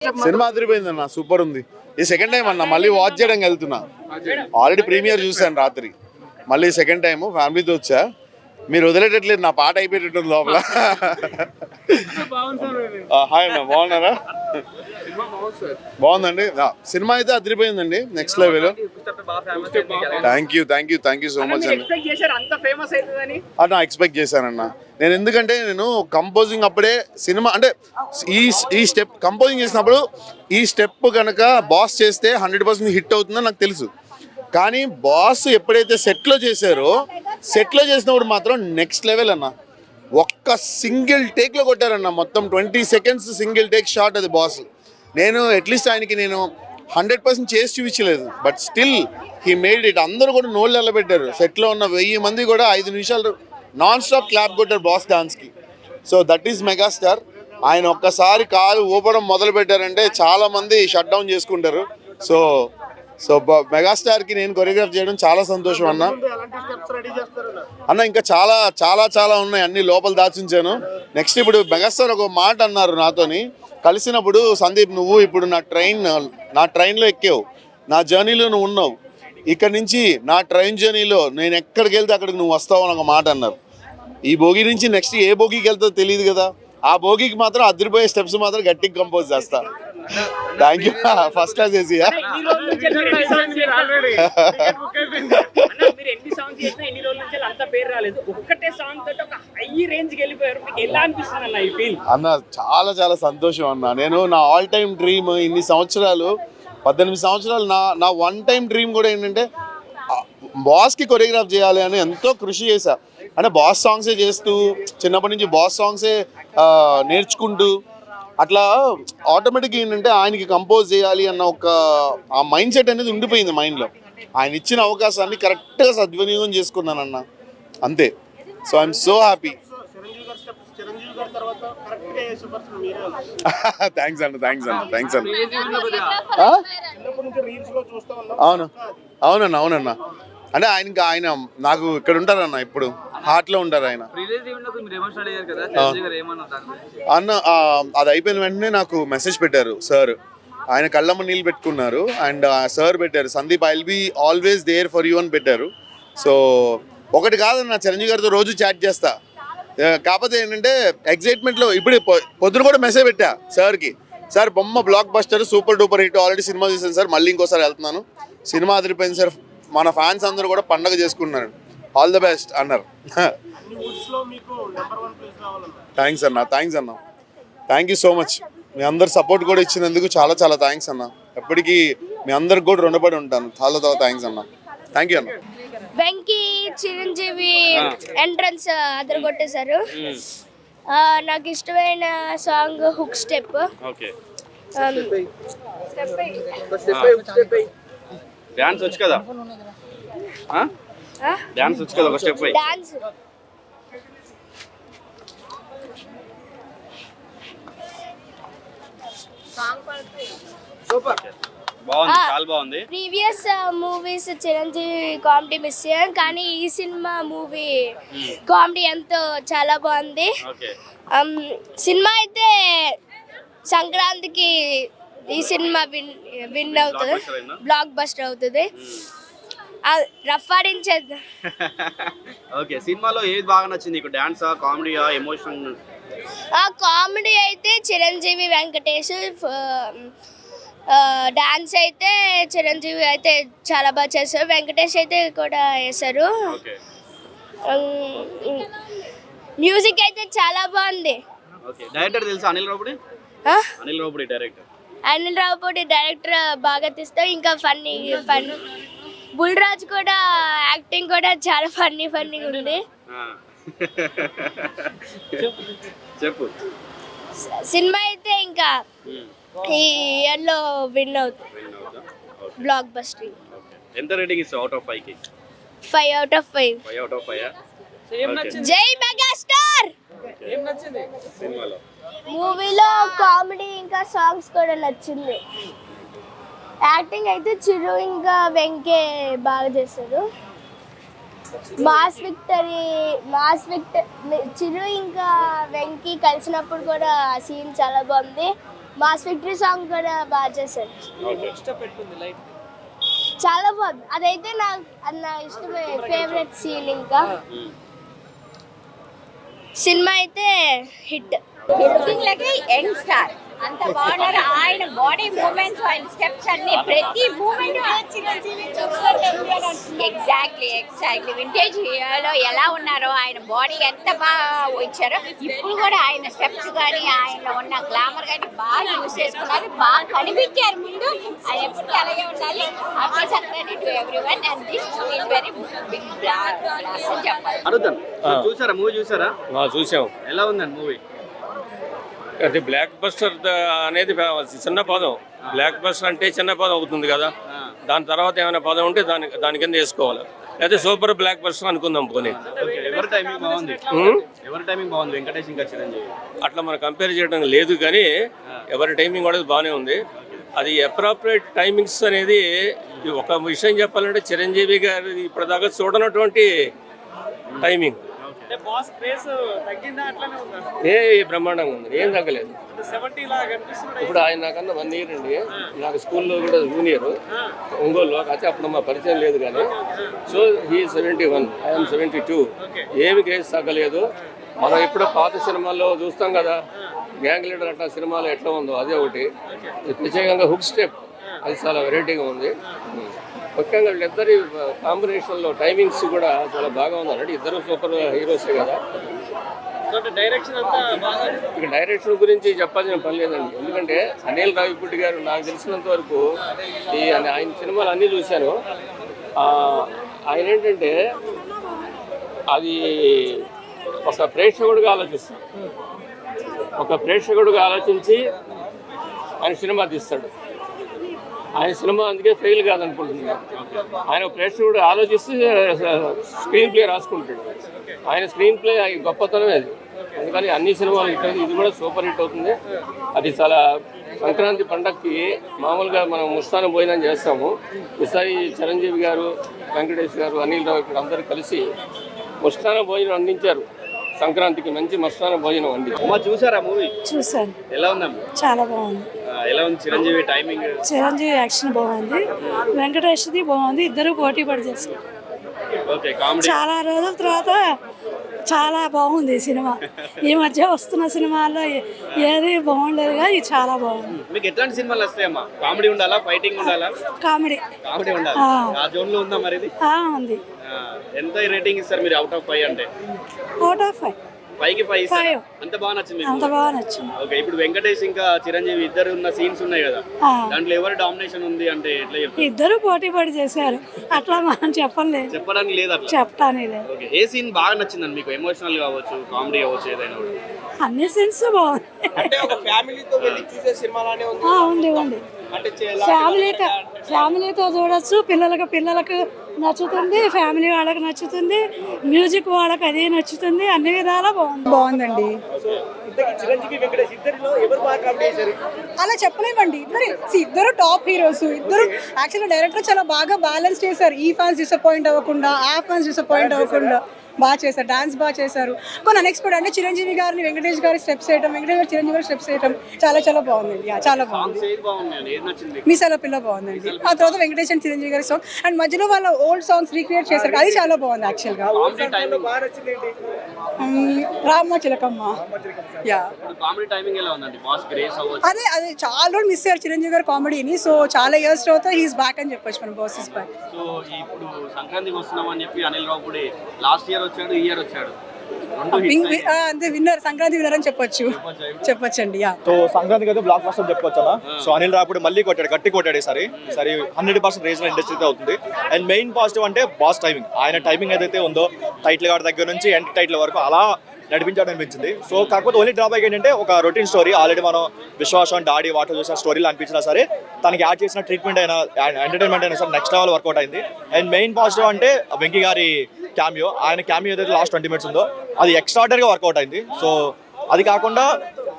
Cinema అదిరిపోయింది అన్న, super ఉంది. ఈ సెకండ్ టైం అన్న మళ్ళీ వాచ్ చేయడానికి వెళ్తున్నా. ఆల్రెడీ ప్రీమియర్ చూసాను రాత్రి, మళ్ళీ సెకండ్ టైం ఫ్యామిలీతో వచ్చా. మీరు వదిలేటట్లేదు, నా పాట అయిపోయేటట్టుంది లోపల. హాయ్ అన్న, బాగున్నారా? బాగుందండి సినిమా అయితే, అదిరిపోయిందండి, next level. Thank you so much అండి. అన్న ఎక్స్పెక్ట్ చేశానన్న నేను, ఎందుకంటే నేను కంపోజింగ్ అప్పుడే సినిమా అంటే ఈ స్టెప్ కంపోజింగ్ చేసినప్పుడు ఈ స్టెప్ కనుక బాస్ చేస్తే 100% హిట్ అవుతుందని నాకు తెలుసు. కానీ బాస్ ఎప్పుడైతే సెట్లో చేసినప్పుడు మాత్రం నెక్స్ట్ లెవెల్ అన్న. ఒక్క సింగిల్ టేక్లో కొట్టారన్న, మొత్తం 20 seconds సింగిల్ టేక్ షాట్ అది బాస్. నేను అట్లీస్ట్ ఆయనకి నేను 100% చేసి చూపించలేదు, but still he made it. అందరూ కూడా నోళ్ళు ఎల్లబెట్టారు. సెట్లో ఉన్న 1000 మంది కూడా 5 నిమిషాలు నాన్ స్టాప్ క్లాప్ కొట్టారు బాస్ డాన్స్కి. So that is megastar. ఆయన ఒక్కసారి కాలు ఊపడం మొదలు పెట్టారంటే చాలా మంది షట్ డౌన్ చేసుకుంటారు. సో మెగాస్టార్కి నేను కొరియోగ్రాఫ్ చేయడం చాలా సంతోషం అన్న. ఇంకా చాలా చాలా చాలా ఉన్నాయి, అన్ని లోపల దాచుంచాను. నెక్స్ట్ ఇప్పుడు మెగాస్టార్ ఒక మాట అన్నారు నాతోని కలిసినప్పుడు, సందీప్ నువ్వు ఇప్పుడు నా ట్రైన్లో ఎక్కావు, నా జర్నీలో నువ్వు ఉన్నావు, ఇక్కడ నుంచి నా ట్రైన్ జర్నీలో నేను ఎక్కడికి వెళ్తే అక్కడికి నువ్వు వస్తావు అని ఒక మాట అన్నారు. ఈ భోగి నుంచి నెక్స్ట్ ఏ భోగికి వెళ్తాదో తెలియదు కదా, ఆ భోగికి మాత్రం అదిరిపోయే స్టెప్స్ మాత్రం గట్టిగా కంపోజ్ చేస్తా. థ్యాంక్ యూ, ఫస్ట్ క్లాస్ చేసి. అన్న చాలా చాలా సంతోషం అన్న. నేను నా ఆల్ టైమ్ డ్రీమ్ ఇన్ని సంవత్సరాలు 18 సంవత్సరాలు నా వన్ టైం డ్రీమ్ కూడా ఏంటంటే బాస్కి కొరియోగ్రాఫ్ చేయాలి అని ఎంతో కృషి చేశా. అంటే బాస్ సాంగ్సే చేస్తూ చిన్నప్పటి నుంచి బాస్ సాంగ్సే నేర్చుకుంటూ అట్లా ఆటోమేటిక్గా ఏంటంటే ఆయనకి కంపోజ్ చేయాలి అన్న ఆ మైండ్ సెట్ అనేది ఉండిపోయింది మైండ్లో. ఆయన ఇచ్చిన అవకాశాన్ని కరెక్ట్గా సద్వినియోగం చేసుకున్నానన్న, అంతే. So I'm so happy. Thanks అన్న. అవునన్న. అంటే ఆయన నాకు ఇక్కడ ఉంటారన్న, ఇప్పుడు హార్ట్లో ఉంటారు ఆయన. అన్న అది అయిపోయిన వెంటనే నాకు మెసేజ్ పెట్టారు సార్, ఆయన కళ్ళమ్మ నీళ్ళు పెట్టుకున్నారు. అండ్ సార్ పెట్టారు, Sandeep I will be always there for you అని పెట్టారు. సో ఒకటి కాదన్న, చిరంజీవి గారితో రోజు చాట్ చేస్తా. కాకపోతే ఏంటంటే ఎగ్జైట్మెంట్లో ఇప్పుడు పొద్దున కూడా మెసేజ్ పెట్టా సార్కి, సార్ బొమ్మ block buster super duper hit, already cinema చూసాను సార్, మళ్ళీ ఇంకోసారి వెళ్తున్నాను, సినిమా అదిరిపోయింది సార్, మన ఫ్యాన్స్ అందరూ కూడా పండగ చేసుకున్నారు, ఆల్ ద బెస్ట్ అన్నారు. థ్యాంక్స్ అన్న. Thank you so much. మీ అందరు సపోర్ట్ కూడా ఇచ్చినందుకు చాలా చాలా థ్యాంక్స్ అన్న. ఎప్పటికీ మీ అందరికి కూడా రుణపడి ఉంటాను. చాలా చాలా థ్యాంక్స్ అన్న. థ్యాంక్ యూ అన్న. వెంకీ చిరంజీవి ఎంట్రన్స్ అదరు కొట్టేశారు. నాకు ఇష్టమైన సాంగ్ హుక్ స్టెప్. డాన్స్ వచ్చు కదా, డాన్స్ వచ్చు కదా, ఒక స్టెప్ డాన్స్ సూపర్ బాగుంది, చాలా బాగుంది. Previous movies Chiranjeevi comedy miss అయ్యాను, కానీ ఈ సినిమా మూవీ కామెడీ ఎంతో చాలా బాగుంది. సినిమా అయితే సంక్రాంతికి ఈ సినిమా విన్ అవుతుంది, బ్లాక్ బస్టర్ అవుతుంది. రఫ్ ఆడించేద్దాం. ఓకే, సినిమాలో ఏది బాగా నచ్చింది నీకు? డాన్సా, కామెడీయా, ఎమోషన్? కామెడీ అయితే చిరంజీవి వెంకటేష్, డాన్స్ అయితే చిరంజీవి అయితే చాలా బాగా చేశారు, వెంకటేష్ అయితే కూడా వేశారు. మ్యూజిక్ అయితే చాలా బాగుంది. డైరెక్టర్ తెలుసా? అనిల్ రావుపూడి డైరెక్టర్ బాగా తీస్తావు. ఇంకా ఫన్నీ బుల్రాజ్ కూడా యాక్టింగ్ కూడా చాలా ఫన్నీగా ఉంది. చెప్పు. సినిమా అయితే ఇంకా ఈ ఇయర్లో విన్ అవుతుంది, బ్లాక్ బస్టర్. ఎంత రేటింగ్ ఇస్తావు అవుట్ ఆఫ్ 5 కి? 5 out of 5. 5 out of 5. జై మెగాస్టార్. ఏం నచ్చింది సినిమాలో? మూవీలో కామెడీ ఇంకా సాంగ్స్ కూడా నచ్చింది. యాక్టింగ్ అయితే చిరు ఇంకా వెంకే బాగా చేశారు. మాస్ విక్టరీ చిరు ఇంకా వెంకీ కలిసినప్పుడు కూడా సీన్ చాలా బాగుంది. మాస్ విక్టరీ సాంగ్ కూడా బాగా చేశారు. ఓకే. చాలా బాగుంది. అదైతే నా ఇష్టమే ఫేవరెట్ సీన్. ఇంకా సినిమా అయితే హిట్. లుకింగ్ లైక్ ఏ యంగ్ స్టార్. అంత బాగున్నారు. ఆయన బాడీ మూమెంట్స్, ఆయన స్టెప్స్ అన్ని ప్రతి మూమెంట్ ఎగ్జాక్ట్లీ వింటేజ్ హీరోలో ఎలా ఉన్నారో ఆయన బాడీ ఎంత బాగా ఇచ్చారో ఇప్పుడు కూడా ఆయన స్టెప్స్ కానీ ఆయనలో ఉన్న గ్లామర్ కానీ బాగా యూజ్ చేసుకున్నారు. బాగా కనిపించారు ముందు. ఆయన ఎప్పుడు అలాగే ఉండాలి. Happy Sankranti to everyone and this is very big blast అని చెప్పాలి. అడుగుతాను, చూసారా మూవీ? చూసారా? చూసాం. ఎలా ఉందండి మూవీ? అది బ్లాక్ బస్టర్ అనేది చిన్న పదం. బ్లాక్ బస్టర్ అంటే చిన్న పదం అవుతుంది కదా. దాని తర్వాత ఏమైనా పదం ఉంటే దాని కింద వేసుకోవాలి. అయితే సూపర్ బ్లాక్ బస్టర్ అనుకుందాం పోనీ. ఎవరి టైమింగ్ బాగుంది? ఎవరి టైమింగ్ బాగుంది? వెంకటేష్ ఇంకా చిరంజీవి? అట్లా మనం కంపేర్ చేయడం లేదు, కానీ ఎవరి టైమింగ్ కూడా బాగానే ఉంది. అది అప్రాప్రియేట్ టైమింగ్స్ అనేది ఒక విషయం చెప్పాలంటే చిరంజీవి గారు ఇప్పటిదాకా చూడనటువంటి టైమింగ్. బ్రహ్మాండంగా ఉంది, ఏం తగ్గలేదు. ఇప్పుడు ఆయన నాకన్నా 1 year అండి. నాకు స్కూల్లో కూడా జూనియర్ ఒంగోలు. అయితే అప్పుడు మా పరిచయం లేదు, కానీ సో హీ 71, ఐఎమ్ 72. ఏమి కేసు తగ్గలేదు. మనం ఇప్పుడు పాత సినిమాల్లో చూస్తాం కదా, గ్యాంగ్ లీడర్ అట్లా సినిమాలో ఎట్లా ఉందో అదే ఒకటి. ప్రత్యేకంగా హుక్ స్టెప్ అది చాలా వెరైటీగా ఉంది. ముఖ్యంగా వీళ్ళిద్దరి కాంబినేషన్లో టైమింగ్స్ కూడా చాలా బాగా ఉందండి. ఇద్దరు సూపర్ హీరోసే కదా. ఇక డైరెక్షన్ గురించి చెప్పాల్సిన పని లేదండి. ఎందుకంటే అనిల్ రావిపూడి గారు నాకు తెలిసినంత వరకు ఆయన సినిమాలు అన్నీ చూశాను. ఆయన ఏంటంటే అది ఒక ప్రేక్షకుడిగా ఆలోచిస్తాడు. ఒక ప్రేక్షకుడిగా ఆలోచించి ఆయన సినిమా తీస్తాడు. ఆయన సినిమా అందుకే ఫెయిల్ కాదనుకుంటున్నాను. ఆయన ప్రేక్షకుడు ఆలోచిస్తే స్క్రీన్ ప్లే రాసుకుంటాడు. ఆయన స్క్రీన్ ప్లే గొప్పతనమే అది. అందుకని అన్ని సినిమాలు హిట్ అవుతుంది. ఇది కూడా సూపర్ హిట్ అవుతుంది. అది చాలా సంక్రాంతి పండగకి మామూలుగా మనం ముస్తాన భోజనం చేస్తాము. ఈసారి చిరంజీవి గారు, వెంకటేష్ గారు, అనిల్ రావు ఇక్కడ అందరూ కలిసి ముస్తాన భోజనం అందించారు. సంక్రాంతికి మంచి మస్తాన భోజనం అండి. చూసారా మూవీ? చూసాను. ఎలా ఉందమ్మా? చాలా బాగుంది. ఎలా ఉంది చిరంజీవి టైమింగ్? చిరంజీవి యాక్షన్ బాగుంది, వెంకటేష్ది బాగుంది. ఇద్దరు పోటీ పడి చేస్తారు. ఓకే. కామెడీ చాలా రోజుల తర్వాత చాలా బాగుంది ఈ సినిమా. ఈ మధ్య వస్తున్న సినిమాల్లో ఏది బాగుండేదిగా, ఇది చాలా బాగుంది. మీకు ఎట్లాంటి సినిమాలు వస్తాయమ్మా? కామెడీ ఉండాలా, ఫైటింగ్ ఉండాలా? కామెడీ ఉండాలి. ఆ జోన్ లో ఉందా మరి ఇది? ఉంది. ఎంత రేటింగ్ ఇస్తారు మీరు అవుట్ ఆఫ్ 5 అంటే? Out of 5. 5కి 5 ఇస్తారు. అంత బాగా నచ్చింది మీకు? అంత బాగా నచ్చింది. ఓకే. ఇప్పుడు వెంకటేష్ ఇంకా చిరంజీవి ఇద్దరు ఉన్న సీన్స్ ఉన్నాయి కదా, దాంట్లో ఎవరు డామినేషన్ ఉంది అంటే ఎట్లా చెప్తారు? ఇద్దరు పోటీ పడి చేశారు. అట్లా మనం చెప్పడానికి లేదు అట్లా. చెప్పడానికి లేదు. ఓకే. ఏ సీన్ బాగా నచ్చిందండి మీకు? ఎమోషనల్ కావచ్చు, కామెడీ కావచ్చు, ఏదైనా కూడా? అన్ని సీన్స్ బాగుంది. అంటే ఒక ఫ్యామిలీతో వెళ్ళి చూసే సినిమాలానే ఉంది. ఉంది. అంటే ఫ్యామిలీతో చూడొచ్చు. పిల్లలకు నచ్చుతుంది, ఫ్యామిలీ వాళ్ళకి నచ్చుతుంది, మ్యూజిక్ వాళ్ళకి అది నచ్చుతుంది. అన్ని విధాలా బాగుందండి. చిరంజీవి వెంకటేష్ ఇద్దరిలో ఎవరు బాగా కామెడీ చేశారు? అలా చెప్పలేమండి. ఇద్దరు టాప్ హీరోస్. ఇద్దరు యాక్చువల్గా డైరెక్టర్ చాలా బాగా బ్యాలెన్స్ చేశారు. ఈ ఫ్యాన్స్ డిసప్పాయింట్ అవ్వకుండా, ఆ ఫ్యాన్స్ డిసప్పాయింట్ అవ్వకుండా బాగా చేశారు. డాన్స్ బాగా చేశారు. కొన్ని అన్ఎక్స్పెక్టెడ్ అంటే చిరంజీవి గారిని వెంకటేష్ గారి స్టెప్స్ వేయటం, వెంకటేష్ గారు చిరంజీవి గారి స్టెప్స్ వేయటం చాలా చాలా బాగుందండి. చాలా బాగుంది. మీసాల పిల్ల బాగుందండి. ఆ తర్వాత వెంకటేష్ అండ్ చిరంజీవి గారి సాంగ్ అండ్ మధ్యలో వాళ్ళ ఓల్డ్ సాంగ్స్ రీక్రియేట్ చేశారు. అది చాలా బాగుంది యాక్చువల్గా. రామ్మ చిలకమ్మ. అదే చాలా రోజులు మిస్ అయ్యారు చిరంజీవి గారు కామెడీని. సో చాలా ఇయర్స్ తర్వాత హీస్ బ్యాక్ అని చెప్పొచ్చు మనం. Boss is back. సో ఇప్పుడు సంక్రాంతికి వస్తున్నామని చెప్పి అనిల్ రావుపూడి లాస్ట్ ఇయర్ వచ్చాడు, ఈ ఇయర్ వచ్చాడు. అంతే విన్నర్, సంక్రాంతి విన్నర్ అని చెప్పొచ్చండి. సో సంక్రాంతికి అయితే బ్లాక్ బస్టర్ చెప్పుకోవచ్చు అన్న. సో అనిల్ రావుపూడి మళ్ళీ గట్టి కొట్టాడు ఈసారి 100% రీజనల్ ఇండస్ట్రీతో అవుతుంది. అండ్ మెయిన్ పాజిటివ్ అంటే బాస్ టైమింగ్. ఆయన టైమింగ్ ఏదైతే ఉందో టైటిల్ గార్డ్ దగ్గర నుంచి ఎండ్ టైటిల్ వరకు అలా నడిపించడం అనిపించింది. సో కాకపోతే ఓన్లీ డ్రాబ్యాక్ ఏంటంటే ఒక రొటీన్ స్టోరీ. ఆల్రెడీ మనం విశ్వాసం, డాడీ, వాటర్ చూసిన స్టోరీలు అనిపించినా సరే తనకి యాడ్ చేసిన ట్రీట్మెంట్ అయినా, ఎంటర్టైన్మెంట్ అయినా సరే నెక్స్ట్ లెవెల్ వర్కౌట్ అయింది. అండ్ మెయిన్ పాజిటివ్ అంటే వెంకీ గారి క్యామియో. ఆయన క్యామియో ఏదైతే లాస్ట్ 20 minutes ఉందో అది ఎక్స్ట్రాడనరీగా వర్కౌట్ అయింది. సో అది కాకుండా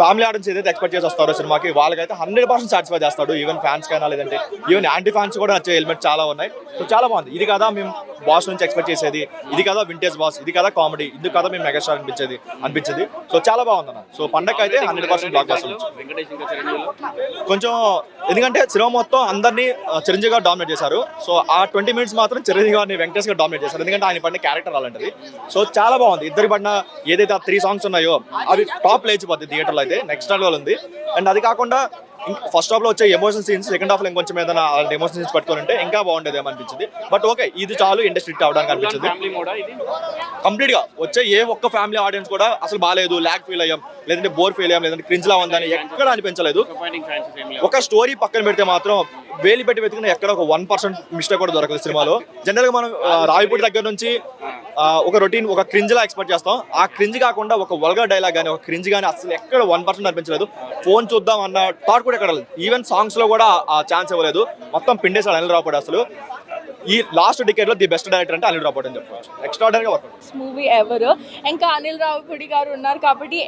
ఫ్యామిలీ ఆడియన్స్ ఏదైతే ఎక్స్పెక్ట్ చేసి వస్తారో సినిమాకి వాళ్ళకైతే 100% సాటిస్ఫై చేస్తాడు. ఈవెన్ ఫ్యాన్స్ కైనా లేదంటే ఈవెన్ యాంటీ ఫ్యాన్స్ కూడా వచ్చే ఎలిమెంట్స్ చాలా ఉన్నాయి. సో చాలా బాగుంది. ఇది కదా మేము బాస్ నుంచి ఎక్స్పెక్ట్ చేసేది, ఇది కదా వింటేజ్ బాస్, ఇది కదా కామెడీ, ఇది కదా మేము మెగాస్టార్ అనిపించింది. సో చాలా బాగుందన్న. సో పండగ అయితే 100% బ్లాక్ బస్టర్. వెంకటేష్ ఇంకా చిరంజీవిలో కొంచెం ఎందుకంటే సినిమా మొత్తం అందరినీ చిరంజీవి గారు డామినేట్ చేశారు. సో ఆ 20 minutes మాత్రం చిరంజీవి గారిని వెంకటేష్ గారు డామినేట్ చేశారు. ఎందుకంటే ఆయన పడిన క్యారెక్టర్ అలాంటిది. సో చాలా బాగుంది. ఇద్దరు పడిన ఏదైతే 3 songs ఉన్నాయో అవి టాప్ లేచిపోద్ది థియేటర్లో అయితే, నెక్స్ట్ లెవెల్ ఉంది. అండ్ అది కాకుండా ఫస్ట్ హాఫ్ లో వచ్చే ఎమోషన్ సీన్స్ సెకండ్ హాఫ్ లో ఇంకొంచెం ఏదైనా ఎమోషన్ సీన్స్ పట్టుకొని ఉంటే ఇంకా బాగుండేది అనిపించింది. బట్ ఓకే, ఇది చాలు ఇండస్ట్రీ హిట్ అవడానికి అనిపించింది. ఫ్యామిలీ మోడా ఇది కంప్లీట్ గా వచ్చే ఏ ఒక్క ఫ్యామిలీ ఆడియన్స్ కూడా అసలు బాగాలేదు, ల్యాక్ ఫీల్ అయ్యాం, లేదంటే బోర్ ఫీల్ అయ్యాం, లేదంటే క్రింజ్ లా ఉందని ఎక్కడ అనిపించలేదు. ఒక స్టోరీ పక్కన పెడితే మాత్రం వేలి పెట్టి వెతికిన ఎక్కడ ఒక 1% మిస్టేక్ కూడా దొరకదు సినిమాలో. జనరల్ గా మనం రావిపూడి దగ్గర నుంచి ఒక రొటీన్ ఒక క్రింజ్ లా ఎక్స్పెక్ట్ చేస్తాం. ఆ క్రింజ్ కాకుండా ఒక వల్గర్ డైలాగ్ కానీ ఒక క్రింజ్ కానీ అసలు ఎక్కడ 1% అనిపించలేదు. ఫోన్ చూద్దాం అన్న థాట్ కూడా ఎక్కడ లేదు. ఈవెన్ సాంగ్స్ లో కూడా ఆ ఛాన్స్ ఇవ్వలేదు. మొత్తం పిండేశాడు అనిల్ రావుపూడి. అసలు ఈ లాస్ట్ డికేడ్ లో ది బెస్ట్ డైరెక్టర్ అంటే అనిల్ రావుపూడి అని చెప్పవచ్చు. ఎక్స్ట్రాడనరీగా వర్క్ మూవీ ఎవర్. ఇంకా అనిల్ రావుపూడి గారు ఉన్నారు కాబట్టి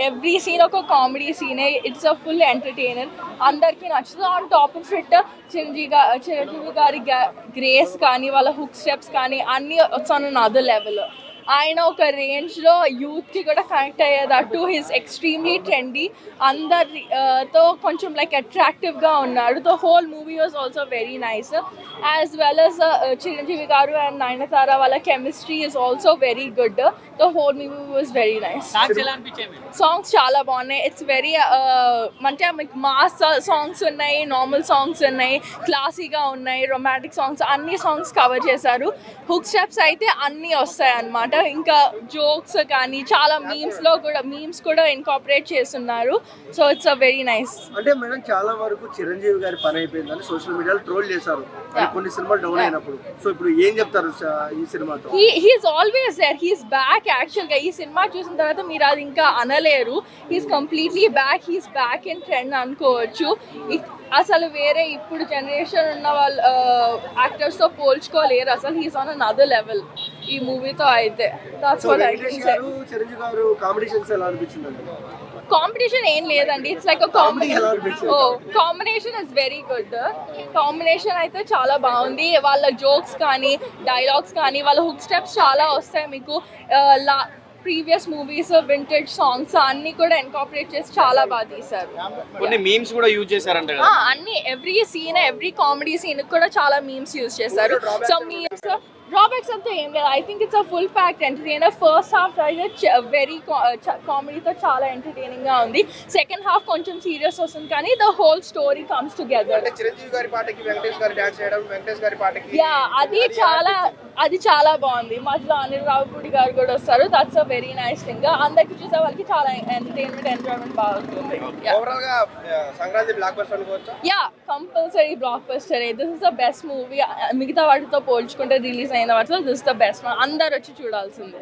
ఎవ్రీ సీన్ ఒక కామెడీ సీనే. ఇట్స్ అ ఫుల్ ఎంటర్టైనర్, అందరికీ నచ్చుతుంది. On top of it Chiranjeevi గారి గ్రేస్ కానీ వాళ్ళ హుక్ స్టెప్స్ కానీ అన్నీ ఆన్ అదర్ లెవెల్. ఆయన ఒక రేంజ్లో యూత్కి కూడా కనెక్ట్ అయ్యేటట్టు హిస్ ఎక్స్ట్రీమ్లీ ట్రెండీ, అందరితో కొంచెం లైక్ అట్రాక్టివ్గా ఉన్నాడు. The whole movie was also very nice. As well as Chiranjeevi గారు అండ్ నయనతార వాళ్ళ chemistry is also very good. The whole movie was very nice. Songs చాలా బాగున్నాయి. ఇట్స్ వెరీ అంటే మీకు మాస్ సాంగ్స్ ఉన్నాయి, నార్మల్ సాంగ్స్ ఉన్నాయి, క్లాసీగా ఉన్నాయి, రొమాంటిక్ సాంగ్స్, అన్ని సాంగ్స్ కవర్ చేశారు. హుక్ స్టెప్స్ అయితే అన్నీ వస్తాయి అన్నమాట. ఇంకా జోక్స్ కానీ చాలా మీమ్స్ కూడా ఇన్కార్పొరేట్ చేస్తున్నారు. So it's a very nice. అంటే మేడం చాలా వరకు చిరంజీవి గారి పని అయిపోయిందని సోషల్ మీడియాలో ట్రోల్ చేశారు కొన్ని సినిమాలు డౌన్ అయినప్పుడు. సో ఇప్పుడు ఏం చెప్తారు ఈ సినిమాతో? He's always there, he's back. యాక్చువల్గా ఈ సినిమా చూసిన తర్వాత మీరు అది ఇంకా అనలేరు. He's completely back. He's back in trend అనుకోవచ్చు. అసలు వేరే ఇప్పుడు జనరేషన్ ఉన్న వాళ్ళు యాక్టర్స్తో పోల్చుకోలేరు. అసలు హీస్ ఆన్ అనదర్ లెవెల్ ఈ మూవీతో అయితే. చిరంజీవి గారు కాంపిటీషన్స్ ఎలా అనిపించిందండి? కాంపిటీషన్ ఏం లేదండి. It's like combination is very good. Combination అయితే చాలా బాగుంది. వాళ్ళ జోక్స్ కానీ డైలాగ్స్ కానీ వాళ్ళ హుక్ స్టెప్స్ చాలా వస్తాయి మీకు. ప్రీవియస్ మూవీస్, వింటేజ్ సాంగ్స్ అన్ని కూడా ఇన్కార్పొరేట్ చేసి చాలా బాగా తీశారు. కొన్ని మీమ్స్ కూడా యూజ్ చేశారంట కదా? అన్ని every scene, every comedy scene కూడా చాలా మీమ్స్ యూజ్ చేశారు. సో మీమ్స్ డ్రాబ్యాక్స్ అంతా ఏం లేదు. I think it's a full packed entertainer. First half అయితే వెరీ కామెడీతో చాలా ఎంటర్టైనింగ్గా ఉంది. సెకండ్ హాఫ్ కొంచెం సీరియస్ వస్తుంది కానీ the whole story comes together. Chiranjeevi గారి పాటకి వెంకటేష్ గారు డాన్స్ చేయడం, వెంకటేష్ గారి పాటకి అది చాలా బాగుంది. మధ్యలో అనిల్ రావుపూడి గారు కూడా వస్తారు. That's a very nice thing. అందరికి చూసే వాళ్ళకి చాలా ఎంజాయ్మెంట్ బాగుంటుంది. ఓవరాల్ గా సంక్రాంతి బ్లాక్ బస్టర్ అనుకోవచ్చా? Compulsory block buster. This is the best movie. మిగతా వాటితో పోల్చుకుంటే రిలీజ్ అయిన వాటిలో దిస్ ద బెస్ట్. అందరు వచ్చి చూడాల్సిందే.